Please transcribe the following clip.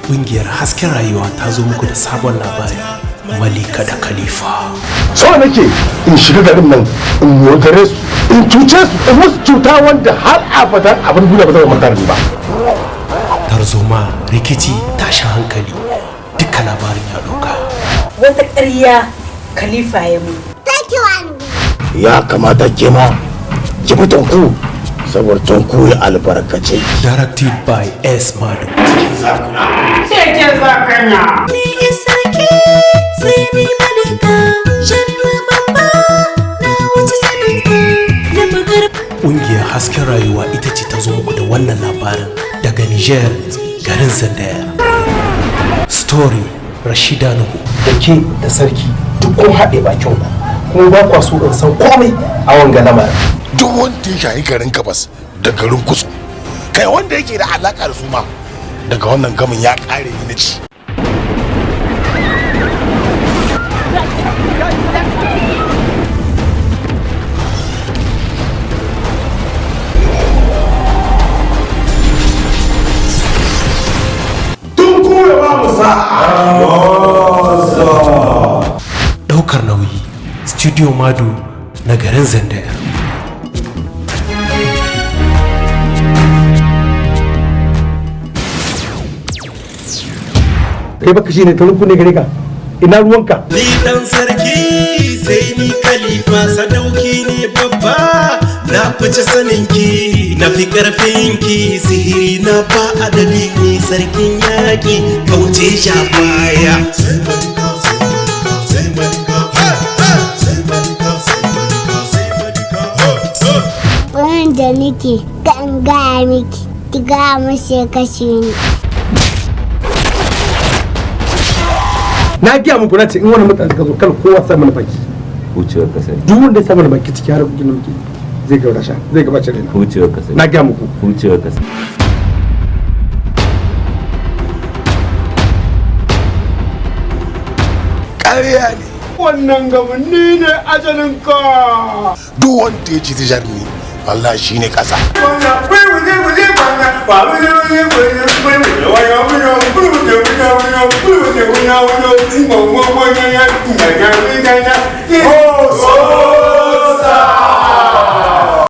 ƙungiyar hasken rayuwa ta zo muku da sabon labari, Malika da Khalifa. So nake in shiga garin nan in yaudare su, in cuce su, in musu cuta wanda har abadan abin duniya ba zai manta da ni ba. Tarzoma, rikici, tashin hankali, duka labarin ya ɗauka. Wata ƙarya Khalifa ya mu. Ya kamata ke ma ki fi tonku saboda tonku ya albarkace. Directed by S. Madu. Cikin zakanya. Ni sarki sai ni Malika, sharma babba na wuce saninka da magar. Ƙungiyar hasken rayuwa ita ce ta zo muku da wannan labarin daga Niger, garin Zandaya. Story Rashida Nuhu. Da ke da sarki duk kun haɗe bakin ku kuma ba kwa so in san komai a wanga lamarin. Duk wanda ya shayi garin gabas da garin kusu, kai wanda yake da alaka da su ma daga wannan gamin ya ƙare ni na ci. Ɗaukar nauyi Studio Madu na garin Zandaya. Kai baka shi ne ta rufu ne gare ka, ina ruwanka? Ni dan sarki sai ni Khalifa, sadauki ne babba, na fice saninki, na fi karfinki, sihiri na ba adadi, ni sarkin yaƙi, kauce sha baya. Wanda nake kan gaya miki, ki gaya mashi kashe ni. Na gaya muku na ce in wani mutane suka zo kan kowa sa mana baki. Wucewar kasa. Duk wanda ya sa mana baki ciki har kuɗin muke zai ga rasha, zai gaba cire na. Wucewar kasa. Na gaya muku. Wucewar kasa. Ƙarya ne. Wannan gabanni ne ajalinka. Duk wanda ya ci tijar ni, Allah shi ne ƙasa. Oh,